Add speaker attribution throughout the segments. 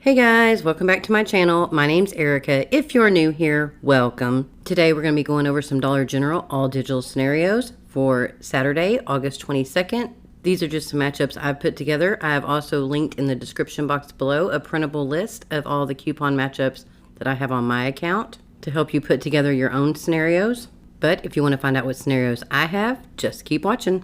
Speaker 1: Hey guys, welcome back to my channel. My name's Erica. If you're new here, welcome. Today we're going to be going over some Dollar General all digital scenarios for Saturday, August 22nd. These are just some matchups I've put together. I have also linked in the description box below a printable list of all the coupon matchups that I have on my account to help you put together your own scenarios. But if you want to find out what scenarios I have, just keep watching.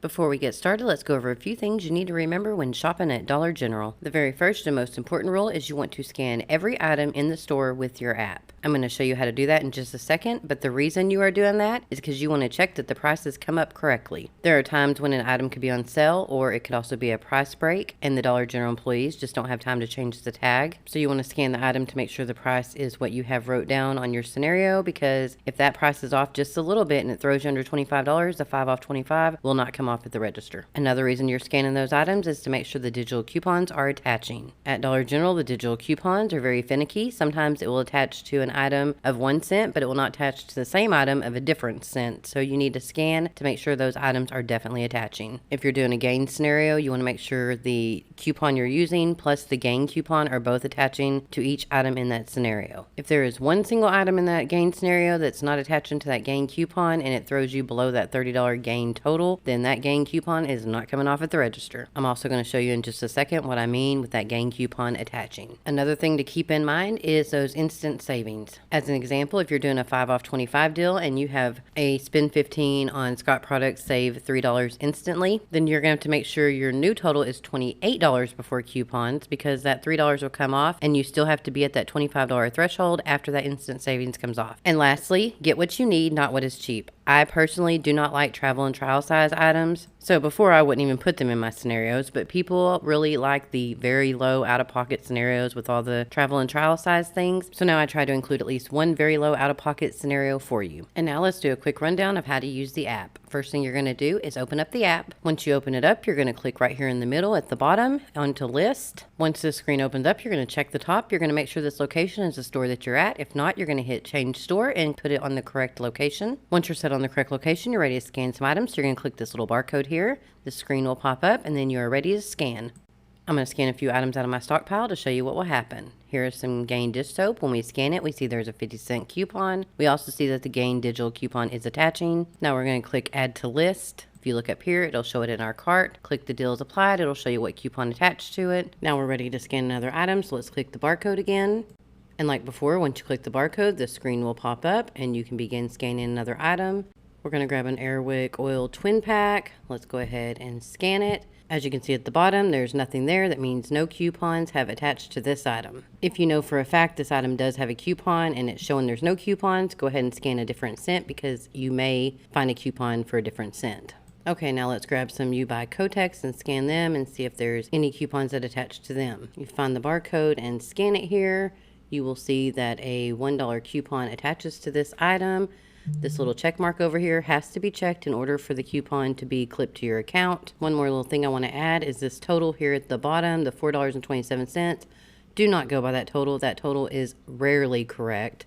Speaker 1: Before we get started, let's go over a few things you need to remember when shopping at Dollar General. The very first and most important rule is you want to scan every item in the store with your app. I'm going to show you how to do that in just a second, but the reason you are doing that is because you want to check that the prices come up correctly. There are times when an item could be on sale, or it could also be a price break, and the Dollar General employees just don't have time to change the tag. So you want to scan the item to make sure the price is what you have wrote down on your scenario, because if that price is off just a little bit and it throws you under $25, the 5 off 25 will not come off at the register. Another reason you're scanning those items is to make sure the digital coupons are attaching. At Dollar General, the digital coupons are very finicky. Sometimes it will attach to an item of 1 cent, but it will not attach to the same item of a different cent. So you need to scan to make sure those items are definitely attaching. If you're doing a gain scenario, you want to make sure the coupon you're using plus the gain coupon are both attaching to each item in that scenario. If there is one single item in that gain scenario that's not attaching to that gain coupon and it throws you below that $30 gain total, then that gain coupon is not coming off at the register. I'm also going to show you in just a second what I mean with that gain coupon attaching. Another thing to keep in mind is those instant savings. As an example, if you're doing a 5 off 25 deal and you have a spend 15 on Scott products, save $3 instantly, then you're going to have to make sure your new total is $28 before coupons, because that $3 will come off and you still have to be at that $25 threshold after that instant savings comes off. And lastly, get what you need, not what is cheap. I personally do not like travel and trial size items. So before I wouldn't even put them in my scenarios, but people really like the very low out-of-pocket scenarios with all the travel and trial size things. So now I try to include at least one very low out-of-pocket scenario for you. And now let's do a quick rundown of how to use the app. First thing you're going to do is open up the app. Once you open it up, you're going to click right here in the middle at the bottom onto list. Once this screen opens up, you're going to check the top. You're going to make sure this location is the store that you're at. If not, you're going to hit change store and put it on the correct location. Once you're set on the correct location, you're ready to scan some items. So you're going to click this little barcode here. The screen will pop up and then you're ready to scan. I'm going to scan a few items out of my stockpile to show you what will happen. Here is some Gain dish soap. When we scan it, we see there's a 50-cent coupon. We also see that the Gain digital coupon is attaching. Now we're going to click add to list. If you look up here, it'll show it in our cart. Click the deals applied. It'll show you what coupon attached to it. Now we're ready to scan another item. So let's click the barcode again. And like before, once you click the barcode, the screen will pop up and you can begin scanning another item. We're going to grab an Airwick oil twin pack. Let's go ahead and scan it. As you can see at the bottom, there's nothing there. That means no coupons have attached to this item. If you know for a fact this item does have a coupon and it's showing there's no coupons, go ahead and scan a different scent because you may find a coupon for a different scent. Okay, now let's grab some U by Kotex and scan them and see if there's any coupons that attach to them. You find the barcode and scan it here. You will see that a $1 coupon attaches to this item. This little check mark over here has to be checked in order for the coupon to be clipped to your account. One more little thing I want to add is this total here at the bottom, the $4.27. Do not go by that total. That total is rarely correct.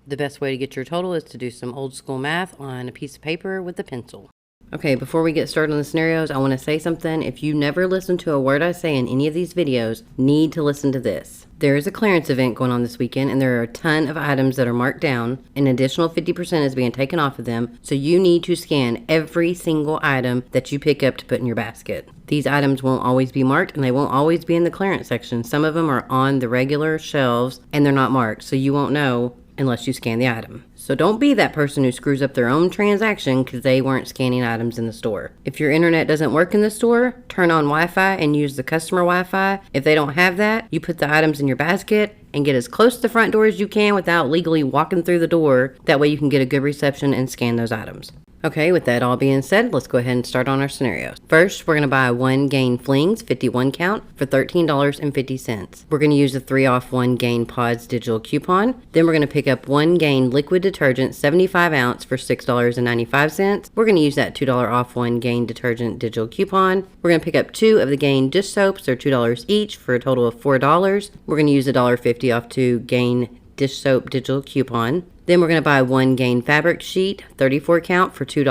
Speaker 1: The best way to get your total is to do some old school math on a piece of paper with a pencil. Okay, before we get started on the scenarios, I want to say something. If you never listen to a word I say in any of these videos, need to listen to this. There is a clearance event going on this weekend, and there are a ton of items that are marked down. An additional 50% is being taken off of them, so you need to scan every single item that you pick up to put in your basket. These items won't always be marked, and they won't always be in the clearance section. Some of them are on the regular shelves, and they're not marked, so you won't know unless you scan the item. So don't be that person who screws up their own transaction because they weren't scanning items in the store. If your internet doesn't work in the store, turn on Wi-Fi and use the customer Wi-Fi. If they don't have that, you put the items in your basket and get as close to the front door as you can without legally walking through the door. That way you can get a good reception and scan those items. Okay, with that all being said, let's go ahead and start on our scenarios. First, we're going to buy 1 gain flings 51 count for $13.50. We're going to use a 3 off 1 gain pods digital coupon. Then we're going to pick up 1 gain liquid detergent 75 ounce for $6.95. We're going to use that $2 off 1 gain detergent digital coupon. We're going to pick up 2 of the gain dish soaps. They're $2 each for a total of $4. We're going to use a $1.50 off 2 gain dish soap digital coupon. Then we're going to buy 1 gain fabric sheet, 34 count for $2.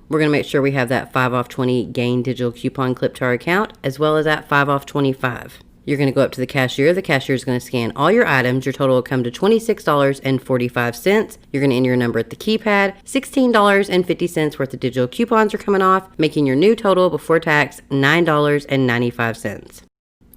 Speaker 1: We're going to make sure we have that 5 off 20 gain digital coupon clipped to our account, as well as that 5 off 25. You're going to go up to the cashier. The cashier is going to scan all your items. Your total will come to $26.45. You're going to enter your number at the keypad. $16.50 worth of digital coupons are coming off, making your new total before tax $9.95.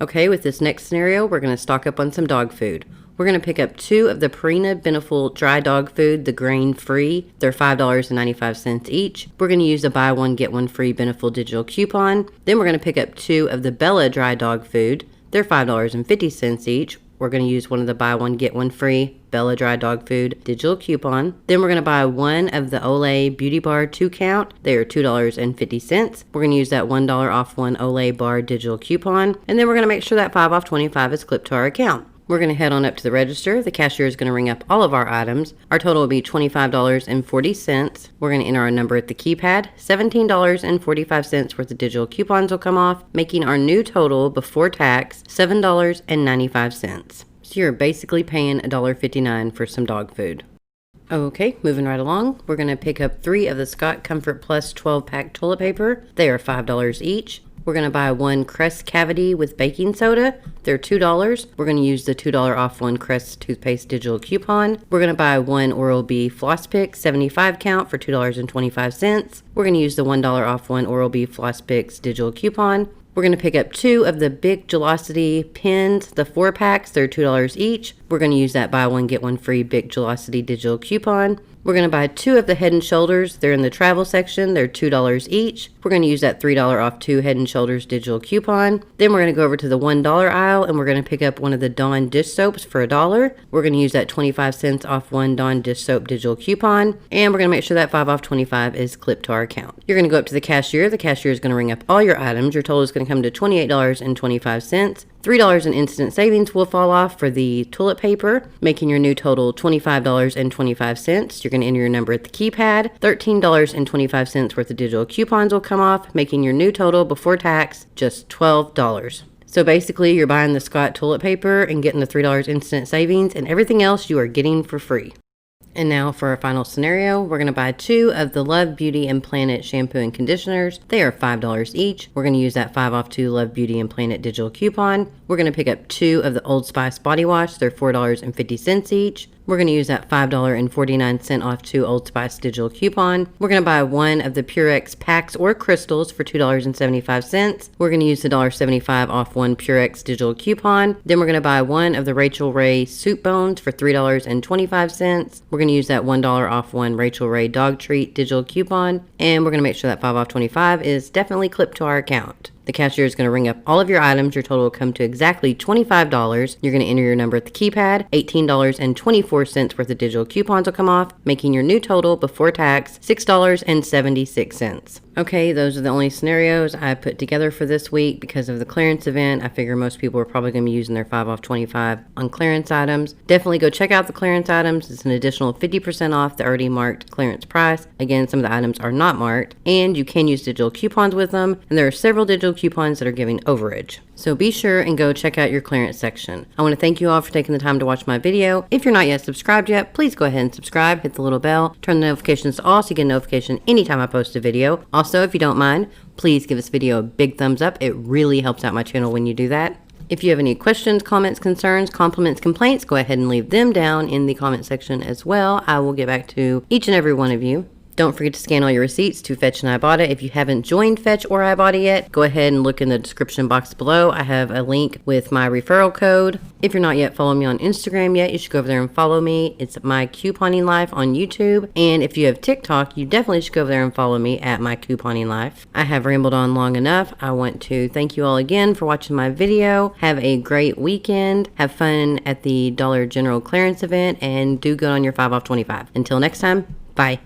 Speaker 1: Okay, with this next scenario, we're going to stock up on some dog food. We're going to pick up 2 of the Purina Beneful dry dog food, the grain-free. They're $5.95 each. We're going to use a buy one, get one free Beneful digital coupon. Then we're going to pick up 2 of the Bella dry dog food. They're $5.50 each. We're going to use one of the buy one, get one free Bella dry dog food digital coupon. Then we're going to buy 1 of the Olay Beauty Bar 2 count. They are $2.50. We're going to use that $1 off 1 Olay bar digital coupon. And then we're going to make sure that 5 off 25 is clipped to our account. We're going to head on up to the register. The cashier is going to ring up all of our items. Our total will be $25.40. We're going to enter our number at the keypad. $17.45 worth of digital coupons will come off, making our new total before tax $7.95. So you're basically paying $1.59 for some dog food. Okay, moving right along, we're going to pick up 3 of the Scott Comfort Plus 12-pack toilet paper. They are $5 each. We're going to buy 1 Crest Cavity with baking soda. They're $2. We're going to use the $2 off 1 Crest toothpaste digital coupon. We're going to buy 1 Oral-B Floss Pick 75 count for $2.25. We're going to use the $1 off 1 Oral-B Floss Picks digital coupon. We're going to pick up 2 of the Big Gelosity pens, the 4 packs. They're $2 each. We're going to use that buy one, get one free Big Gelosity digital coupon. We're going to buy 2 of the Head & Shoulders. They're in the travel section. They're $2 each. We're going to use that $3 off 2 Head & Shoulders digital coupon. Then we're going to go over to the $1 aisle and we're going to pick up 1 of the Dawn dish soaps for $1. We're going to use that 25 cents off 1 Dawn dish soap digital coupon. And we're going to make sure that 5 off 25 is clipped to our account. You're going to go up to the cashier. The cashier is going to ring up all your items. Your total is going to come to $28.25. $3 in instant savings will fall off for the toilet paper, making your new total $25.25. You're going to enter your number at the keypad. $13.25 worth of digital coupons will come off, making your new total before tax just $12. So basically, you're buying the Scott toilet paper and getting the $3 instant savings, and everything else you are getting for free. And now for our final scenario, we're going to buy 2 of the Love Beauty and Planet shampoo and conditioners. They are $5 each. We're going to use that 5 off 2 Love Beauty and Planet digital coupon. We're going to pick up 2 of the Old Spice body wash. They're $4.50 each. We're going to use that $5.49 off 2 Old Spice digital coupon. We're going to buy 1 of the Purex packs or crystals for $2.75. We're going to use the $1.75 off 1 Purex digital coupon. Then we're going to buy 1 of the Rachel Ray soup bones for $3.25. We're going to use that $1 off 1 Rachel Ray dog treat digital coupon. And we're going to make sure that 5 off 25 is definitely clipped to our account. The cashier is going to ring up all of your items. Your total will come to exactly $25. You're going to enter your number at the keypad. $18.24 worth of digital coupons will come off, making your new total before tax $6.76. Okay, those are the only scenarios I put together for this week because of the clearance event. I figure most people are probably going to be using their 5 off 25 on clearance items. Definitely go check out the clearance items. It's an additional 50% off the already marked clearance price. Again, some of the items are not marked, and you can use digital coupons with them, and there are several digital coupons that are giving overage. So be sure and go check out your clearance section. I want to thank you all for taking the time to watch my video. If you're not yet subscribed yet, please go ahead and subscribe, hit the little bell, turn the notifications to all so you get a notification anytime I post a video. Also, if you don't mind, please give this video a big thumbs up. It really helps out my channel when you do that. If you have any questions, comments, concerns, compliments, complaints, go ahead and leave them down in the comment section as well. I will get back to each and every one of you. Don't forget to scan all your receipts to Fetch and IBOTTA. If you haven't joined Fetch or IBOTTA yet, go ahead and look in the description box below. I have a link with my referral code. If you're not yet following me on Instagram yet, you should go over there and follow me. It's My Couponing Life on YouTube. And if you have TikTok, you definitely should go over there and follow me at My Couponing Life. I have rambled on long enough. I want to thank you all again for watching my video. Have a great weekend. Have fun at the Dollar General clearance event, and do good on your 5 off 25. Until next time, bye.